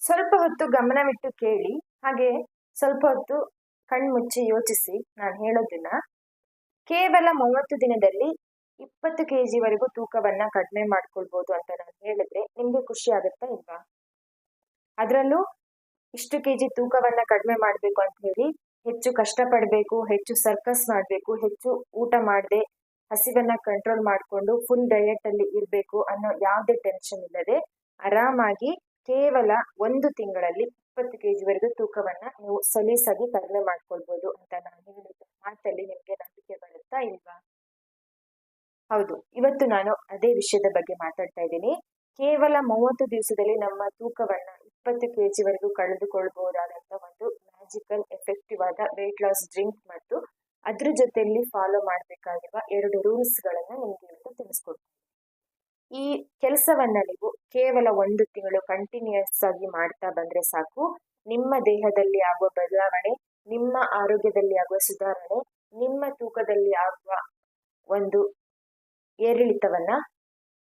ಸ್ವಲ್ಪ ಹೊತ್ತು ಗಮನವಿಟ್ಟು ಕೇಳಿ, ಹಾಗೆ ಸ್ವಲ್ಪ ಹೊತ್ತು ಕಣ್ಮುಚ್ಚಿ ಯೋಚಿಸಿ ನಾನು ಹೇಳೋದನ್ನ. ಕೇವಲ 30 ದಿನದಲ್ಲಿ 20 kg ತೂಕವನ್ನ ಕಡಿಮೆ ಮಾಡ್ಕೊಳ್ಬಹುದು ಅಂತ ನಾನು ಹೇಳಿದ್ರೆ ನಿಮ್ಗೆ ಖುಷಿ ಆಗುತ್ತಾ ಇಲ್ವಾ? ಅದರಲ್ಲೂ ಇಷ್ಟು ಕೆಜಿ ತೂಕವನ್ನ ಕಡಿಮೆ ಮಾಡ್ಬೇಕು ಅಂತ ಹೇಳಿ ಹೆಚ್ಚು ಕಷ್ಟಪಡ್ಬೇಕು, ಹೆಚ್ಚು ಸರ್ಕಸ್ ಮಾಡ್ಬೇಕು, ಹೆಚ್ಚು ಊಟ ಮಾಡದೆ ಹಸಿವನ್ನ ಕಂಟ್ರೋಲ್ ಮಾಡ್ಕೊಂಡು ಫುಲ್ ಡಯಟ್ ಅಲ್ಲಿ ಇರ್ಬೇಕು ಅನ್ನೋ ಯಾವುದೇ ಟೆನ್ಷನ್ ಇಲ್ಲದೆ ಆರಾಮಾಗಿ ಕೇವಲ 1 ತಿಂಗಳಲ್ಲಿ 20 kg ತೂಕವನ್ನ ನೀವು ಸಲೀಸಾಗಿ ಕಡಿಮೆ ಮಾಡ್ಕೊಳ್ಬಹುದು ಅಂತ ನಾನು ಹೇಳಿದ ಮಾತಲ್ಲಿ ನಿಮ್ಗೆ ನಂಬಿಕೆ ಬರುತ್ತಾ ಇಲ್ವಾ? ಹೌದು, ಇವತ್ತು ನಾನು ಅದೇ ವಿಷಯದ ಬಗ್ಗೆ ಮಾತಾಡ್ತಾ ಇದ್ದೀನಿ. ಕೇವಲ 30 ದಿವಸದಲ್ಲಿ ನಮ್ಮ ತೂಕವನ್ನ 20 kg ಕಳೆದುಕೊಳ್ಬಹುದಾದಂತ ಒಂದು ಮ್ಯಾಜಿಕಲ್ ಎಫೆಕ್ಟಿವ್ ಆದ ವೇಟ್ ಲಾಸ್ ಡ್ರಿಂಕ್ ಮತ್ತು ಅದ್ರ ಜೊತೆಯಲ್ಲಿ ಫಾಲೋ ಮಾಡಬೇಕಾಗಿರುವ 2 ರೂಲ್ಸ್ ಗಳನ್ನ ನಿಮ್ಗೆ ಇವತ್ತು ತಿಳಿಸ್ಕೊಡ್ತೀನಿ. ಈ ಕೆಲಸವನ್ನ ನೀವು ಕೇವಲ 1 ತಿಂಗಳು ಕಂಟಿನ್ಯೂಸ್ ಆಗಿ ಮಾಡ್ತಾ ಬಂದ್ರೆ ಸಾಕು, ನಿಮ್ಮ ದೇಹದಲ್ಲಿ ಆಗುವ ಬದಲಾವಣೆ, ನಿಮ್ಮ ಆರೋಗ್ಯದಲ್ಲಿ ಆಗುವ ಸುಧಾರಣೆ, ನಿಮ್ಮ ತೂಕದಲ್ಲಿ ಆಗುವ ಒಂದು ಏರಿಳಿತವನ್ನ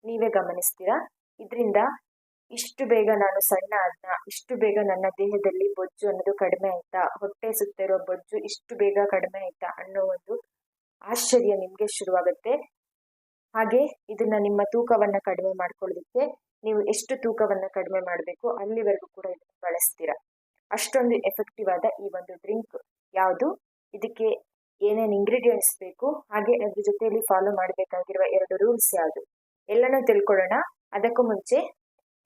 ನೀವೇ ಗಮನಿಸ್ತೀರಾ. ಇದರಿಂದ ಇಷ್ಟು ಬೇಗ ನಾನು ಸಣ್ಣ ಆದ್ನ, ಇಷ್ಟು ಬೇಗ ನನ್ನ ದೇಹದಲ್ಲಿ ಬೊಜ್ಜು ಅನ್ನೋದು ಕಡಿಮೆ ಆಯ್ತಾ, ಹೊಟ್ಟೆ ಸುತ್ತಿರೋ ಬೊಜ್ಜು ಇಷ್ಟು ಬೇಗ ಕಡಿಮೆ ಆಯ್ತಾ ಅನ್ನೋ ಒಂದು ಆಶ್ಚರ್ಯ ನಿಮ್ಗೆ ಶುರುವಾಗುತ್ತೆ. ಹಾಗೆ ಇದನ್ನ ನಿಮ್ಮ ತೂಕವನ್ನ ಕಡಿಮೆ ಮಾಡ್ಕೊಳ್ಳೋದಕ್ಕೆ ನೀವು ಎಷ್ಟು ತೂಕವನ್ನ ಕಡಿಮೆ ಮಾಡಬೇಕು ಅಲ್ಲಿವರೆಗೂ ಕೂಡ ಇದನ್ನ ಬಳಸ್ತೀರಾ. ಅಷ್ಟೊಂದು ಎಫೆಕ್ಟಿವ್ ಆದ ಈ ಒಂದು ಡ್ರಿಂಕ್ ಯಾವುದು, ಇದಕ್ಕೆ ಏನೇನು ಇಂಗ್ರೀಡಿಯೆಂಟ್ಸ್ ಬೇಕು, ಹಾಗೆ ಅದ್ರ ಜೊತೆಯಲ್ಲಿ ಫಾಲೋ ಮಾಡಬೇಕಾಗಿರುವ 2 ರೂಲ್ಸ್ ಯಾವುದು ಎಲ್ಲನೂ ತಿಳ್ಕೊಳ್ಳೋಣ. ಅದಕ್ಕೂ ಮುಂಚೆ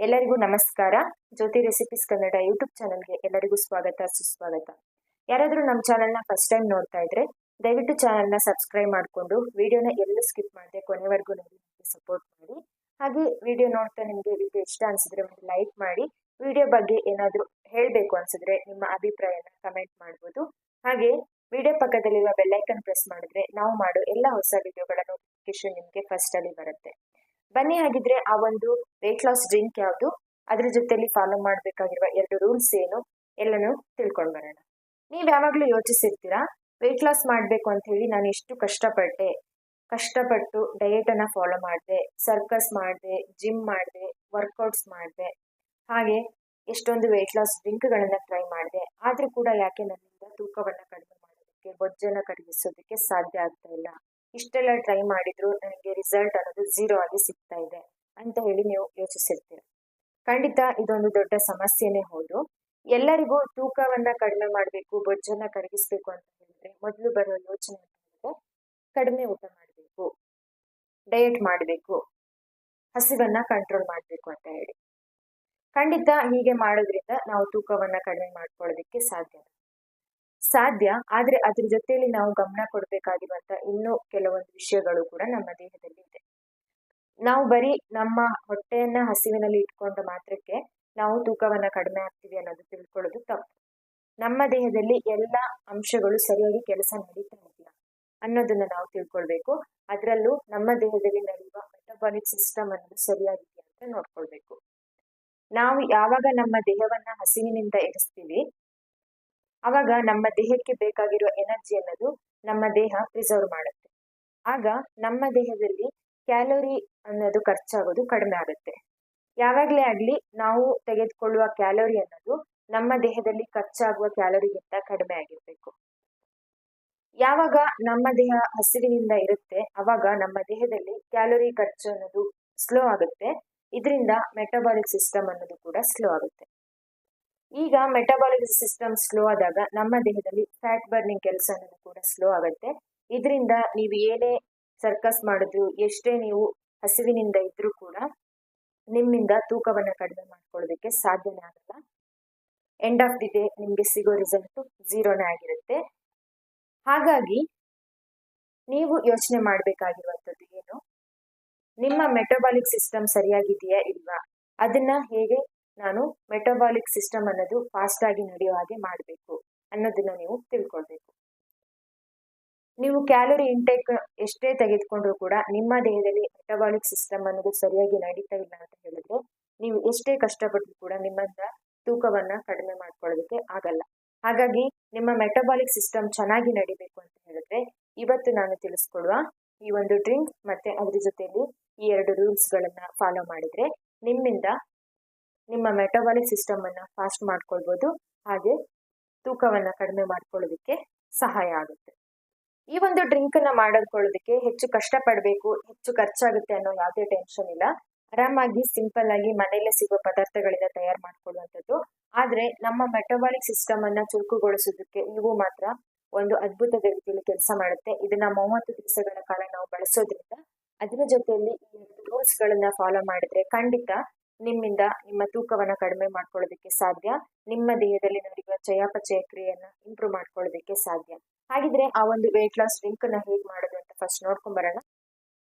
ಎಲ್ಲರಿಗೂ ನಮಸ್ಕಾರ. ಜ್ಯೋತಿ ರೆಸಿಪೀಸ್ ಕನ್ನಡ ಯೂಟ್ಯೂಬ್ ಚಾನಲ್ಗೆ ಎಲ್ಲರಿಗೂ ಸ್ವಾಗತ, ಸುಸ್ವಾಗತ. ಯಾರಾದ್ರೂ ನಮ್ಮ ಚಾನಲ್ನ ಫಸ್ಟ್ ಟೈಮ್ ನೋಡ್ತಾ ಇದ್ರೆ ದಯವಿಟ್ಟು ಚಾನಲ್ನ ಸಬ್ಸ್ಕ್ರೈಬ್ ಮಾಡಿಕೊಂಡು ವಿಡಿಯೋನ ಎಲ್ಲೂ ಸ್ಕಿಪ್ ಮಾಡದೆ ಕೊನೆವರೆಗೂ ನೋಡಿ ಸಪೋರ್ಟ್ ಮಾಡಿ. ಹಾಗೆ ವಿಡಿಯೋ ನೋಡ್ತಾ ನಿಮಗೆ ವಿಡಿಯೋ ಇಷ್ಟ ಅನ್ಸಿದ್ರೆ ಒಂದು ಲೈಕ್ ಮಾಡಿ. ವಿಡಿಯೋ ಬಗ್ಗೆ ಏನಾದರೂ ಹೇಳಬೇಕು ಅನ್ಸಿದ್ರೆ ನಿಮ್ಮ ಅಭಿಪ್ರಾಯನ ಕಮೆಂಟ್ ಮಾಡ್ಬೋದು. ಹಾಗೆ ವಿಡಿಯೋ ಪಕ್ಕದಲ್ಲಿರುವ ಬೆಲ್ಲೈಕನ್ ಪ್ರೆಸ್ ಮಾಡಿದ್ರೆ ನಾವು ಮಾಡೋ ಎಲ್ಲ ಹೊಸ ವಿಡಿಯೋಗಳ ನೋಟಿಫಿಕೇಶನ್ ನಿಮಗೆ ಫಸ್ಟ್ ಅಲ್ಲಿ ಬರುತ್ತೆ. ಬನ್ನಿ, ಹಾಗಿದ್ರೆ ಆ ಒಂದು ವೇಟ್ ಲಾಸ್ ಡ್ರಿಂಕ್ ಯಾವುದು, ಅದ್ರ ಜೊತೆಲಿ ಫಾಲೋ ಮಾಡಬೇಕಾಗಿರುವ 2 ರೂಲ್ಸ್ ಏನು ಎಲ್ಲನೂ ತಿಳ್ಕೊಂಡು ಬರೋಣ. ನೀವ್ ಯಾವಾಗ್ಲೂ ಯೋಚಿಸಿರ್ತೀರಾ, ವೇಟ್ ಲಾಸ್ ಮಾಡ್ಬೇಕು ಅಂತ ಹೇಳಿ ನಾನು ಎಷ್ಟು ಕಷ್ಟಪಟ್ಟು ಡಯಟ್ ಅನ್ನ ಫಾಲೋ ಮಾಡಿದೆ, ಸರ್ಕಸ್ ಮಾಡಿದೆ, ಜಿಮ್ ಮಾಡಿದೆ, ವರ್ಕೌಟ್ಸ್ ಮಾಡಿದೆ, ಹಾಗೆ ಎಷ್ಟೊಂದು ವೇಟ್ ಲಾಸ್ ಡ್ರಿಂಕ್ಗಳನ್ನ ಟ್ರೈ ಮಾಡಿದೆ, ಆದ್ರೂ ಕೂಡ ಯಾಕೆ ನನ್ನಿಂದ ತೂಕವನ್ನ ಕಡಿಮೆ ಮಾಡೋದಕ್ಕೆ, ಬೊಜ್ಜನ್ನ ಕರಗಿಸೋದಕ್ಕೆ ಸಾಧ್ಯ ಆಗ್ತಾ ಇಲ್ಲ, ಇಷ್ಟೆಲ್ಲ ಟ್ರೈ ಮಾಡಿದ್ರು ನನಗೆ ರಿಸಲ್ಟ್ ಅನ್ನೋದು 0 ಆಗಿ ಸಿಗ್ತಾ ಇದೆ ಅಂತ ಹೇಳಿ ನೀವು ಯೋಚಿಸಿರ್ತೀರ. ಖಂಡಿತ ಇದೊಂದು ದೊಡ್ಡ ಸಮಸ್ಯೆನೇ ಹೌದು. ಎಲ್ಲರಿಗೂ ತೂಕವನ್ನ ಕಡಿಮೆ ಮಾಡಬೇಕು, ಬೊಜ್ಜನ್ನ ಕರಗಿಸ್ಬೇಕು ಅಂತ ಹೇಳಿದ್ರೆ ಮೊದಲು ಬರೋ ಯೋಚನೆ ಅಂತ ಹೇಳಿದ್ರೆ ಕಡಿಮೆ ಊಟ ಮಾಡಬೇಕು, ಡಯಟ್ ಮಾಡಬೇಕು, ಹಸಿವನ್ನ ಕಂಟ್ರೋಲ್ ಮಾಡಬೇಕು ಅಂತ ಹೇಳಿ. ಖಂಡಿತ ಹೀಗೆ ಮಾಡೋದ್ರಿಂದ ನಾವು ತೂಕವನ್ನ ಕಡಿಮೆ ಮಾಡ್ಕೊಳ್ಳೋದಕ್ಕೆ ಸಾಧ್ಯ. ಆದ್ರೆ ಅದ್ರ ಜೊತೆಯಲ್ಲಿ ನಾವು ಗಮನ ಕೊಡ್ಬೇಕಾಗಿರುವಂತ ಇನ್ನೂ ಕೆಲವೊಂದು ವಿಷಯಗಳು ಕೂಡ ನಮ್ಮ ದೇಹದಲ್ಲಿ ಇದೆ. ನಾವು ಬರೀ ನಮ್ಮ ಹೊಟ್ಟೆಯನ್ನ ಹಸಿವಿನಲ್ಲಿ ಇಟ್ಕೊಂಡ ಮಾತ್ರಕ್ಕೆ ನಾವು ತೂಕವನ್ನ ಕಡಿಮೆ ಆಗ್ತೀವಿ ಅನ್ನೋದು ತಿಳ್ಕೊಳ್ಳೋದು ತಪ್ಪು. ನಮ್ಮ ದೇಹದಲ್ಲಿ ಎಲ್ಲ ಅಂಶಗಳು ಸರಿಯಾಗಿ ಕೆಲಸ ನಡೀತಾ ಇಲ್ಲ ಅನ್ನೋದನ್ನ ನಾವು ತಿಳ್ಕೊಳ್ಬೇಕು. ಅದರಲ್ಲೂ ನಮ್ಮ ದೇಹದಲ್ಲಿ ನಡೆಯುವ ಮೆಟಬಾಲಿಕ್ ಸಿಸ್ಟಮ್ ಅನ್ನೋದು ಸರಿಯಾಗಿದೆ ಅಂತ ನೋಡ್ಕೊಳ್ಬೇಕು. ನಾವು ಯಾವಾಗ ನಮ್ಮ ದೇಹವನ್ನ ಹಸಿವಿನಿಂದ ಇರಿಸ್ತೀವಿ ಅವಾಗ ನಮ್ಮ ದೇಹಕ್ಕೆ ಬೇಕಾಗಿರೋ ಎನರ್ಜಿ ಅನ್ನೋದು ನಮ್ಮ ದೇಹ ಪ್ರಿಸರ್ವ್ ಮಾಡುತ್ತೆ. ಆಗ ನಮ್ಮ ದೇಹದಲ್ಲಿ ಕ್ಯಾಲೋರಿ ಅನ್ನೋದು ಖರ್ಚಾಗೋದು ಕಡಿಮೆ ಆಗುತ್ತೆ. ಯಾವಾಗ್ಲೇ ಆಗ್ಲಿ ನಾವು ತೆಗೆದುಕೊಳ್ಳುವ ಕ್ಯಾಲೋರಿ ಅನ್ನೋದು ನಮ್ಮ ದೇಹದಲ್ಲಿ ಖರ್ಚಾಗುವ ಕ್ಯಾಲೋರಿಗಿಂತ ಕಡಿಮೆ ಆಗಿರ್ಬೇಕು. ಯಾವಾಗ ನಮ್ಮ ದೇಹ ಹಸಿವಿನಿಂದ ಇರುತ್ತೆ ಅವಾಗ ನಮ್ಮ ದೇಹದಲ್ಲಿ ಕ್ಯಾಲೋರಿ ಖರ್ಚು ಅನ್ನೋದು ಸ್ಲೋ ಆಗುತ್ತೆ. ಇದರಿಂದ ಮೆಟಬಾಲಿಕ್ ಸಿಸ್ಟಮ್ ಅನ್ನೋದು ಕೂಡ ಸ್ಲೋ ಆಗುತ್ತೆ. ಈಗ ಮೆಟಬಾಲಿಕ್ ಸಿಸ್ಟಮ್ ಸ್ಲೋ ಆದಾಗ ನಮ್ಮ ದೇಹದಲ್ಲಿ ಫ್ಯಾಟ್ ಬರ್ನಿಂಗ್ ಕೆಲಸ ಅನ್ನೋದು ಕೂಡ ಸ್ಲೋ ಆಗುತ್ತೆ. ಇದರಿಂದ ನೀವು ಏನೇ ಸರ್ಕಸ್ ಮಾಡಿದ್ರು, ಎಷ್ಟೇ ನೀವು ಹಸಿವಿನಿಂದ ಇದ್ರೂ ಕೂಡ ನಿಮ್ಮಿಂದ ತೂಕವನ್ನ ಕಡಿಮೆ ಮಾಡ್ಕೊಳ್ಳೋದಕ್ಕೆ ಸಾಧ್ಯನೇ ಆಗಲ್ಲ. ಎಂಡ್ ಆಫ್ ದಿ ಡೇ ನಿಮ್ಗೆ ಸಿಗೋ ರಿಸಲ್ಟ್ 0ನೇ ಆಗಿರುತ್ತೆ. ಹಾಗಾಗಿ ನೀವು ಯೋಚನೆ ಮಾಡಬೇಕಾಗಿರುವಂಥದ್ದು ಏನು, ನಿಮ್ಮ ಮೆಟಬಾಲಿಕ್ ಸಿಸ್ಟಮ್ ಸರಿಯಾಗಿದೆಯಾ ಇಲ್ವಾ, ಅದನ್ನ ಹೇಗೆ ನಾನು ಮೆಟಬಾಲಿಕ್ ಸಿಸ್ಟಮ್ ಅನ್ನೋದು ಫಾಸ್ಟ್ ಆಗಿ ನಡೆಯೋ ಹಾಗೆ ಮಾಡಬೇಕು ಅನ್ನೋದನ್ನ ನೀವು ತಿಳ್ಕೊಳ್ಬೇಕು. ನೀವು ಕ್ಯಾಲೋರಿ ಇಂಟೇಕ್ ಎಷ್ಟೇ ತೆಗೆದುಕೊಂಡ್ರು ಕೂಡ ನಿಮ್ಮ ದೇಹದಲ್ಲಿ ಮೆಟಬಾಲಿಕ್ ಸಿಸ್ಟಮ್ ಅನ್ನೋದು ಸರಿಯಾಗಿ ನಡೀತಾ ಇಲ್ಲ ಅಂತ ಹೇಳಿದ್ರೆ ನೀವು ಎಷ್ಟೇ ಕಷ್ಟಪಟ್ಟರು ಕೂಡ ನಿಮ್ಮಿಂದ ತೂಕವನ್ನ ಕಡಿಮೆ ಮಾಡ್ಕೊಳ್ಳೋದಕ್ಕೆ ಆಗಲ್ಲ. ಹಾಗಾಗಿ ನಿಮ್ಮ ಮೆಟಬಾಲಿಕ್ ಸಿಸ್ಟಮ್ ಚೆನ್ನಾಗಿ ನಡಿಬೇಕು ಅಂತ ಹೇಳಿದ್ರೆ ಇವತ್ತು ನಾನು ತಿಳಿಸ್ಕೊಡುವ ಈ ಒಂದು ಡ್ರಿಂಕ್ ಮತ್ತೆ ಅದ್ರ ಜೊತೆಯಲ್ಲಿ ಈ 2 ರೂಲ್ಸ್ ಗಳನ್ನ ಫಾಲೋ ಮಾಡಿದ್ರೆ ನಿಮ್ಮಿಂದ ನಿಮ್ಮ ಮೆಟಬಾಲಿಕ್ ಸಿಸ್ಟಮ್ ಅನ್ನ ಫಾಸ್ಟ್ ಮಾಡ್ಕೊಳ್ಬೋದು, ಹಾಗೆ ತೂಕವನ್ನ ಕಡಿಮೆ ಮಾಡ್ಕೊಳ್ಳೋದಕ್ಕೆ ಸಹಾಯ ಆಗುತ್ತೆ. ಈ ಒಂದು ಡ್ರಿಂಕ್ ಅನ್ನ ಮಾಡ್ಕೊಳ್ಳೋದಕ್ಕೆ ಹೆಚ್ಚು ಕಷ್ಟ ಪಡಬೇಕು, ಹೆಚ್ಚು ಖರ್ಚಾಗುತ್ತೆ ಅನ್ನೋ ಯಾವುದೇ ಟೆನ್ಷನ್ ಇಲ್ಲ. ಆರಾಮಾಗಿ ಸಿಂಪಲ್ ಆಗಿ ಮನೆಯಲ್ಲೇ ಸಿಗೋ ಪದಾರ್ಥಗಳಿಂದ ತಯಾರು ಮಾಡ್ಕೊಳ್ಳುವಂಥದ್ದು. ಆದ್ರೆ ನಮ್ಮ ಮೆಟಬಾಲಿಕ್ ಸಿಸ್ಟಮ್ ಅನ್ನ ಚುರುಕುಗೊಳಿಸೋದಕ್ಕೆ ಇವು ಮಾತ್ರ ಒಂದು ಅದ್ಭುತದ ರೀತಿಯಲ್ಲಿ ಕೆಲಸ ಮಾಡುತ್ತೆ. ಇದನ್ನ 30 ದಿವಸಗಳ ಕಾಲ ನಾವು ಬಳಸೋದ್ರಿಂದ ಅದರ ಜೊತೆಯಲ್ಲಿ ಈ ರೂಲ್ಸ್ ಗಳನ್ನ ಫಾಲೋ ಮಾಡಿದ್ರೆ ಖಂಡಿತ ನಿಮ್ಮಿಂದ ನಿಮ್ಮ ತೂಕವನ್ನ ಕಡಿಮೆ ಮಾಡ್ಕೊಳ್ಳೋದಕ್ಕೆ ಸಾಧ್ಯ. ನಿಮ್ಮ ದೇಹದಲ್ಲಿ ನಡೆಯುವ ಚಯಾಪಚಯ ಕ್ರಿಯೆಯನ್ನ ಇಂಪ್ರೂವ್ ಮಾಡ್ಕೊಳ್ಳೋದಕ್ಕೆ ಸಾಧ್ಯ. ಹಾಗಿದ್ರೆ ಆ ಒಂದು ವೇಟ್ ಲಾಸ್ ಡ್ರಿಂಕ್ ಅನ್ನ ಹೇಗೆ ಮಾಡೋದು ಅಂತ ಫಸ್ಟ್ ನೋಡ್ಕೊಂಡ್ ಬರೋಣ.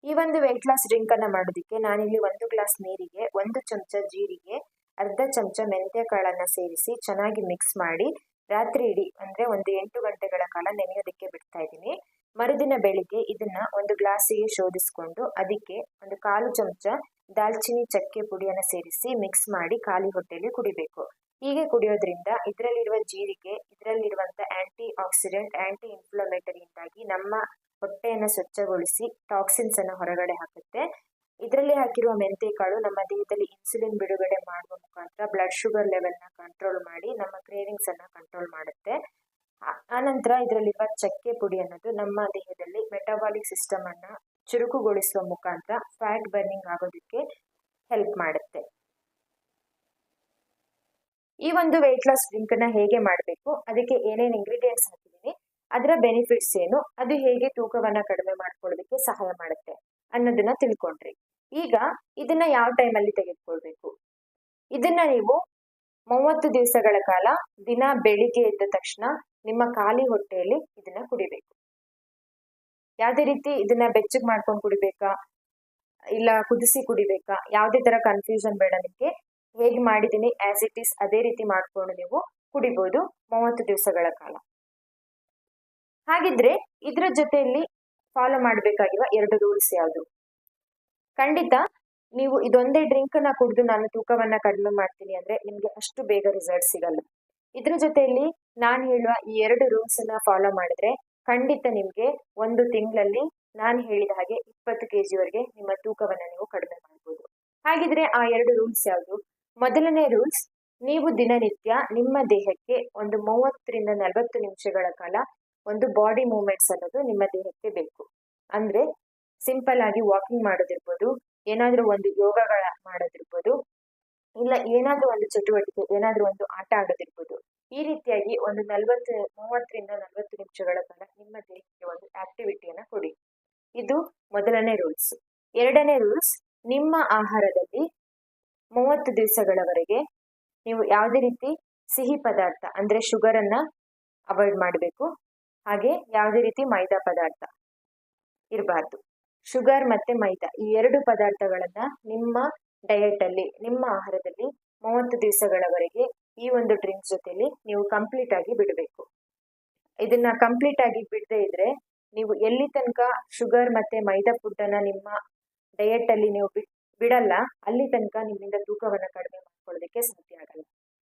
ಈ ಒಂದು ವೇಟ್ ಲಾಸ್ ಡ್ರಿಂಕ್ ಅನ್ನ ಮಾಡೋದಕ್ಕೆ ನಾನಿಲ್ಲಿ 1 ಗ್ಲಾಸ್ ನೀರಿಗೆ 1 ಚಮಚ ಜೀರಿಗೆ, ಅರ್ಧ ಚಮಚ ಮೆಂತ್ಯ ಕಾಳನ್ನ ಸೇರಿಸಿ ಚೆನ್ನಾಗಿ ಮಿಕ್ಸ್ ಮಾಡಿ ರಾತ್ರಿ ಇಡೀ ಅಂದ್ರೆ ಒಂದು 8 ಗಂಟೆಗಳ ಕಾಲ ನೆನೆಯೋದಕ್ಕೆ ಬಿಡ್ತಾ ಇದ್ದೀನಿ. ಮರುದಿನ ಬೆಳಿಗ್ಗೆ ಇದನ್ನ ಒಂದು ಗ್ಲಾಸಿಗೆ ಶೋಧಿಸ್ಕೊಂಡು ಅದಕ್ಕೆ ಒಂದು 1/4 ಚಮಚ ದಾಲ್ಚಿನ್ನಿ ಚಕ್ಕೆ ಪುಡಿಯನ್ನ ಸೇರಿಸಿ ಮಿಕ್ಸ್ ಮಾಡಿ ಖಾಲಿ ಹೊಟ್ಟೆಯಲ್ಲಿ ಕುಡಿಬೇಕು. ಹೀಗೆ ಕುಡಿಯೋದ್ರಿಂದ ಇದರಲ್ಲಿರುವ ಜೀರಿಗೆ, ಇದರಲ್ಲಿರುವಂತ ಆಂಟಿ ಆಕ್ಸಿಡೆಂಟ್, ಆಂಟಿ ಇನ್ಫ್ಲಮೇಟರಿಯಿಂದಾಗಿ ನಮ್ಮ ಹೊಟ್ಟೆಯನ್ನು ಸ್ವಚ್ಛಗೊಳಿಸಿ ಟಾಕ್ಸಿನ್ಸ್ ಅನ್ನ ಹೊರಗಡೆ ಹಾಕುತ್ತೆ. ಇದರಲ್ಲಿ ಹಾಕಿರುವ ಮೆಂತೆಕಾಳು ನಮ್ಮ ದೇಹದಲ್ಲಿ ಇನ್ಸುಲಿನ್ ಬಿಡುಗಡೆ ಮಾಡುವ ಮುಖಾಂತರ ಬ್ಲಡ್ ಶುಗರ್ ಲೆವೆಲ್ ನ ಕಂಟ್ರೋಲ್ ಮಾಡಿ ನಮ್ಮ ಕ್ರೇವಿಂಗ್ಸ್ ಅನ್ನ ಕಂಟ್ರೋಲ್ ಮಾಡುತ್ತೆ. ಆನಂತರ ಇದರಲ್ಲಿರುವ ಚಕ್ಕೆ ಪುಡಿ ಅನ್ನೋದು ನಮ್ಮ ದೇಹದಲ್ಲಿ ಮೆಟಬಾಲಿಕ್ ಸಿಸ್ಟಮ್ ಅನ್ನ ಚುರುಕುಗೊಳಿಸುವ ಮುಖಾಂತರ ಫ್ಯಾಟ್ ಬರ್ನಿಂಗ್ ಆಗೋದಕ್ಕೆ ಹೆಲ್ಪ್ ಮಾಡುತ್ತೆ. ಈ ಒಂದು ವೇಟ್ ಲಾಸ್ ಡ್ರಿಂಕ್ ಅನ್ನ ಹೇಗೆ ಮಾಡಬೇಕು, ಅದಕ್ಕೆ ಏನೇನು ಇಂಗ್ರೀಡಿಯೆಂಟ್ಸ್ ಹಾಕಿದ್ದೀನಿ, ಅದರ ಬೆನಿಫಿಟ್ಸ್ ಏನು, ಅದು ಹೇಗೆ ತೂಕವನ್ನ ಕಡಿಮೆ ಮಾಡ್ಕೊಳ್ಳೋದಕ್ಕೆ ಸಹಾಯ ಮಾಡುತ್ತೆ ಅನ್ನೋದನ್ನ ತಿಳ್ಕೊಂಡ್ರಿ. ಈಗ ಇದನ್ನ ಯಾವ ಟೈಮಲ್ಲಿ ತೆಗೆದುಕೊಳ್ಬೇಕು, ಇದನ್ನ ನೀವು 30 ದಿವಸಗಳ ಕಾಲ ದಿನ ಬೆಳಿಗ್ಗೆ ಎದ್ದ ತಕ್ಷಣ ನಿಮ್ಮ ಖಾಲಿ ಹೊಟ್ಟೆಯಲ್ಲಿ ಇದನ್ನ ಕುಡಿಬೇಕು. ಯಾವುದೇ ರೀತಿ ಇದನ್ನ ಬೆಚ್ಚಗ್ ಮಾಡ್ಕೊಂಡು ಕುಡಿಬೇಕಾ ಇಲ್ಲ ಕುದಿಸಿ ಕುಡಿಬೇಕಾ, ಯಾವುದೇ ತರ ಕನ್ಫ್ಯೂಷನ್ ಬೇಡ ನಿಮ್ಗೆ. ಹೇಗೆ ಮಾಡಿದೀನಿ ಆಸ್ ಇಟ್ ಈಸ್ ಅದೇ ರೀತಿ ಮಾಡ್ಕೊಂಡು ನೀವು ಕುಡಿಬಹುದು 30 ದಿವಸಗಳ ಕಾಲ. ಹಾಗಿದ್ರೆ ಇದ್ರ ಜೊತೆಯಲ್ಲಿ ಫಾಲೋ ಮಾಡಬೇಕಾಗಿರುವ 2 ರೂಲ್ಸ್ ಯಾವುದು? ಖಂಡಿತ ನೀವು ಇದೊಂದೇ ಡ್ರಿಂಕ್ ಅನ್ನ ಕುಡಿದು ನಾನು ತೂಕವನ್ನ ಕಡಿಮೆ ಮಾಡ್ತೀನಿ ಅಂದ್ರೆ ನಿಮ್ಗೆ ಅಷ್ಟು ಬೇಗ ರಿಸಲ್ಟ್ ಸಿಗಲ್ಲ. ಇದ್ರ ಜೊತೆಯಲ್ಲಿ ನಾನು ಹೇಳುವ ಈ 2 ರೂಲ್ಸ್ ಅನ್ನ ಫಾಲೋ ಮಾಡಿದ್ರೆ ಖಂಡಿತ ನಿಮ್ಗೆ 1 ತಿಂಗಳಲ್ಲಿ ನಾನು ಹೇಳಿದ ಹಾಗೆ 20 kg ವರೆಗೆ ನಿಮ್ಮ ತೂಕವನ್ನ ನೀವು ಕಡಿಮೆ ಮಾಡಬಹುದು. ಹಾಗಿದ್ರೆ ಆ 2 ರೂಲ್ಸ್ ಯಾವುದು? ಮೊದಲನೇ ರೂಲ್ಸ್, ನೀವು ದಿನನಿತ್ಯ ನಿಮ್ಮ ದೇಹಕ್ಕೆ ಒಂದು 30 ರಿಂದ 40 ನಿಮಿಷಗಳ ಕಾಲ ಒಂದು ಬಾಡಿ ಮೂವ್ಮೆಂಟ್ಸ್ ಅನ್ನೋದು ನಿಮ್ಮ ದೇಹಕ್ಕೆ ಬೇಕು. ಅಂದ್ರೆ ಸಿಂಪಲ್ ಆಗಿ ವಾಕಿಂಗ್ ಮಾಡೋದಿರ್ಬೋದು, ಏನಾದ್ರೂ ಒಂದು ಯೋಗಗಳ ಮಾಡೋದಿರ್ಬೋದು, ಇಲ್ಲ ಏನಾದ್ರೂ ಒಂದು ಚಟುವಟಿಕೆ, ಏನಾದ್ರೂ ಒಂದು ಆಟ ಆಡೋದಿರ್ಬೋದು. ಈ ರೀತಿಯಾಗಿ ಒಂದು 30 ರಿಂದ 40 ನಿಮಿಷಗಳ ಕಾಲ ನಿಮ್ಮ ದೇಹಕ್ಕೆ ಒಂದು ಆಕ್ಟಿವಿಟಿಯನ್ನ ಕೊಡಿ. ಇದು ಮೊದಲನೇ ರೂಲ್ಸ್. ಎರಡನೇ ರೂಲ್ಸ್, ನಿಮ್ಮ ಆಹಾರದಲ್ಲಿ 30 ದಿವಸಗಳವರೆಗೆ ನೀವು ಯಾವುದೇ ರೀತಿ ಸಿಹಿ ಪದಾರ್ಥ ಅಂದ್ರೆ ಶುಗರ್ ಅನ್ನ ಅವಾಯ್ಡ್ ಮಾಡಬೇಕು. ಹಾಗೆ ಯಾವುದೇ ರೀತಿ ಮೈದಾ ಪದಾರ್ಥ ಇರಬಾರ್ದು. ಶುಗರ್ ಮತ್ತೆ ಮೈದಾ ಈ 2 ಪದಾರ್ಥಗಳನ್ನ ನಿಮ್ಮ ಡಯಟ್ ಅಲ್ಲಿ, ನಿಮ್ಮ ಆಹಾರದಲ್ಲಿ 30 ದಿವಸಗಳವರೆಗೆ ಈ ಒಂದು ಡ್ರಿಂಕ್ ಜೊತೆಲಿ ನೀವು ಕಂಪ್ಲೀಟ್ ಆಗಿ ಬಿಡಬೇಕು. ಇದನ್ನ ಕಂಪ್ಲೀಟ್ ಆಗಿ ಬಿಡದೇ ಇದ್ರೆ ನೀವು ಎಲ್ಲಿ ತನಕ ಶುಗರ್ ಮತ್ತೆ ಮೈದಾ ಫುಡ್ ಅನ್ನ ನಿಮ್ಮ ಡಯಟ್ ಅಲ್ಲಿ ನೀವು ಬಿಡಲ್ಲ, ಅಲ್ಲಿ ತನಕ ನಿಮ್ಮಿಂದ ತೂಕವನ್ನ ಕಡಿಮೆ ಮಾಡ್ಕೊಳ್ಳೋದಕ್ಕೆ ಸಾಧ್ಯ ಆಗಲ್ಲ.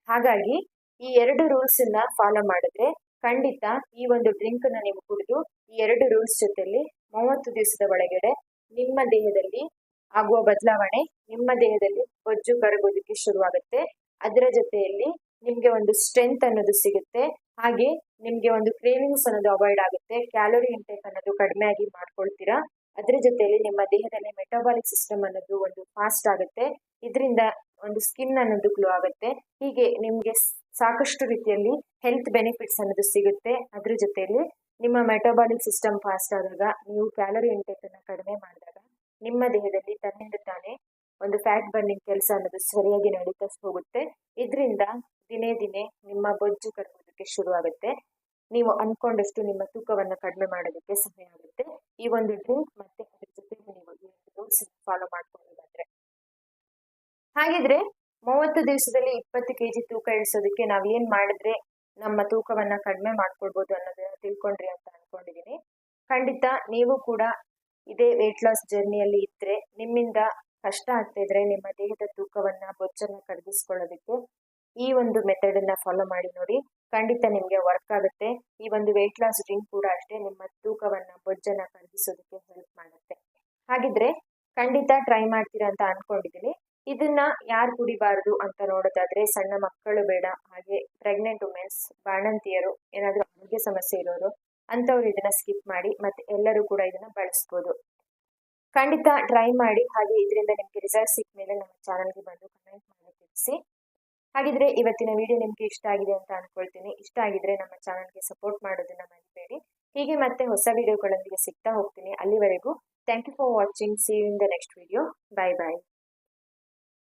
ಹಾಗಾಗಿ ಈ 2 ರೂಲ್ಸ್ ಅನ್ನ ಫಾಲೋ ಮಾಡಿದ್ರೆ ಖಂಡಿತ ಈ ಒಂದು ಡ್ರಿಂಕ್ ಅನ್ನ ನೀವು ಕುಡಿದು ಈ 2 ರೂಲ್ಸ್ ಜೊತೆಲಿ 30 ದಿವಸದ ಒಳಗಡೆ ನಿಮ್ಮ ದೇಹದಲ್ಲಿ ಆಗುವ ಬದಲಾವಣೆ, ನಿಮ್ಮ ದೇಹದಲ್ಲಿ ಬೊಜ್ಜು ಕರಗೋದಕ್ಕೆ ಶುರುವಾಗುತ್ತೆ. ಅದರ ಜೊತೆಯಲ್ಲಿ ನಿಮ್ಗೆ ಒಂದು ಸ್ಟ್ರೆಂತ್ ಅನ್ನೋದು ಸಿಗುತ್ತೆ. ಹಾಗೆ ನಿಮ್ಗೆ ಒಂದು ಕ್ರೇವಿಂಗ್ಸ್ ಅನ್ನೋದು ಅವಾಯ್ಡ್ ಆಗುತ್ತೆ. ಕ್ಯಾಲೋರಿ ಇಂಟೇಕ್ ಅನ್ನೋದು ಕಡಿಮೆ ಆಗಿ ಮಾಡ್ಕೊಳ್ತೀರಾ. ಅದ್ರ ಜೊತೆಯಲ್ಲಿ ನಿಮ್ಮ ದೇಹದಲ್ಲಿ ಮೆಟಬಾಲಿಕ್ ಸಿಸ್ಟಮ್ ಅನ್ನೋದು ಒಂದು ಫಾಸ್ಟ್ ಆಗುತ್ತೆ. ಇದರಿಂದ ಒಂದು ಸ್ಕಿನ್ ಅನ್ನೋದು ಗ್ಲೋ ಆಗುತ್ತೆ. ಹೀಗೆ ನಿಮ್ಗೆ ಸಾಕಷ್ಟು ರೀತಿಯಲ್ಲಿ ಹೆಲ್ತ್ ಬೆನಿಫಿಟ್ಸ್ ಅನ್ನೋದು ಸಿಗುತ್ತೆ. ಅದ್ರ ಜೊತೆಯಲ್ಲಿ ನಿಮ್ಮ ಮೆಟಬಾಲಿಕ್ ಸಿಸ್ಟಮ್ ಫಾಸ್ಟ್ ಆದಾಗ, ನೀವು ಕ್ಯಾಲೋರಿ ಇಂಟೇಕ್ ಅನ್ನ ಕಡಿಮೆ ಮಾಡಿದಾಗ ನಿಮ್ಮ ದೇಹದಲ್ಲಿ ತನ್ನಿಂದ ತಾನೇ ಒಂದು ಫ್ಯಾಟ್ ಬರ್ನಿಂಗ್ ಕೆಲಸ ಅನ್ನೋದು ಸರಿಯಾಗಿ ನಡೀತಾ ಹೋಗುತ್ತೆ. ಇದರಿಂದ ದಿನೇ ದಿನೇ ನಿಮ್ಮ ಬೊಜ್ಜು ಕರಗೋದಕ್ಕೆ ಶುರುವಾಗುತ್ತೆ. ನೀವು ಅನ್ಕೊಂಡಷ್ಟು ನಿಮ್ಮ ತೂಕವನ್ನ ಕಡಿಮೆ ಮಾಡೋದಕ್ಕೆ ಸಹಾಯ ಆಗುತ್ತೆ ಈ ಒಂದು ಡ್ರಿಂಕ್. ಮತ್ತೆ ಅದ್ರ ಜೊತೆ ನೀವು ರೂಲ್ಸ್ ಫಾಲೋ ಮಾಡ್ಕೊಂಡು ಬಂದ್ರೆ. ಹಾಗಿದ್ರೆ 30 ದಿವಸದಲ್ಲಿ 20 kg ತೂಕ ಇಳಿಸೋದಕ್ಕೆ ನಾವ್ ಏನ್ ಮಾಡಿದ್ರೆ ನಮ್ಮ ತೂಕವನ್ನ ಕಡಿಮೆ ಮಾಡ್ಕೊಳ್ಬಹುದು ಅನ್ನೋದನ್ನ ತಿಳ್ಕೊಂಡ್ರಿ ಅಂತ ಅನ್ಕೊಂಡಿದೀನಿ. ಖಂಡಿತ ನೀವು ಕೂಡ ಇದೇ ವೇಟ್ ಲಾಸ್ ಜರ್ನಿಯಲ್ಲಿ ಇದ್ರೆ, ನಿಮ್ಮಿಂದ ಕಷ್ಟ ಆಗ್ತಾ ಇದ್ರೆ ನಿಮ್ಮ ದೇಹದ ತೂಕವನ್ನ ಬೊಜ್ಜನ್ನ ಕರಗಿಸ್ಕೊಳ್ಳೋದಕ್ಕೆ ಈ ಒಂದು ಮೆಥಡ್ ಅನ್ನ ಫಾಲೋ ಮಾಡಿ ನೋಡಿ. ಖಂಡಿತ ನಿಮ್ಗೆ ವರ್ಕ್ ಆಗುತ್ತೆ. ಈ ಒಂದು ವೇಟ್ ಲಾಸ್ ಡ್ರಿಂಕ್ ಕೂಡ ಅಷ್ಟೇ ನಿಮ್ಮ ತೂಕವನ್ನ ಬೊಜ್ಜನ್ನ ಕರಗಿಸೋದಕ್ಕೆ ಹೆಲ್ಪ್ ಮಾಡುತ್ತೆ. ಹಾಗಿದ್ರೆ ಖಂಡಿತ ಟ್ರೈ ಮಾಡ್ತೀರಾ ಅಂತ ಅನ್ಕೊಂಡಿದೀನಿ. ಇದನ್ನ ಯಾರು ಕುಡಿಬಾರ್ದು ಅಂತ ನೋಡೋದಾದ್ರೆ ಸಣ್ಣ ಮಕ್ಕಳು ಬೇಡ, ಹಾಗೆ ಪ್ರೆಗ್ನೆಂಟ್ ವುಮೆನ್ಸ್, ಬಾಣಂತಿಯರು, ಏನಾದ್ರೂ ಆರೋಗ್ಯ ಸಮಸ್ಯೆ ಇರೋರು ಅಂತವ್ರು ಇದನ್ನ ಸ್ಕಿಪ್ ಮಾಡಿ, ಮತ್ತೆ ಎಲ್ಲರೂ ಕೂಡ ಇದನ್ನ ಬಳಸ್ಬೋದು. ಖಂಡಿತ ಟ್ರೈ ಮಾಡಿ. ಹಾಗೆ ಇದರಿಂದ ನಿಮ್ಗೆ ರಿಸಲ್ಟ್ ಸಿಕ್ಕ ಮೇಲೆ ನಮ್ಮ ಚಾನಲ್ಗೆ ಬಂದು ಕಮೆಂಟ್ ಮಾಡಿ ತಿಳಿಸಿ. ಹಾಗಿದ್ರೆ ಇವತ್ತಿನ ವಿಡಿಯೋ ನಿಮ್ಗೆ ಇಷ್ಟ ಆಗಿದೆ ಅಂತ ಅನ್ಕೊಳ್ತೀನಿ. ಇಷ್ಟ ಆಗಿದ್ರೆ ನಮ್ಮ ಚಾನಲ್ಗೆ ಸಪೋರ್ಟ್ ಮಾಡೋದನ್ನ ಮರಿಬೇಡಿ. ಹೀಗೆ ಮತ್ತೆ ಹೊಸ ವಿಡಿಯೋಗಳೊಂದಿಗೆ ಸಿಗ್ತಾ ಹೋಗ್ತೀನಿ. ಅಲ್ಲಿವರೆಗೂ thank you for watching. See you in the next video. Bye by.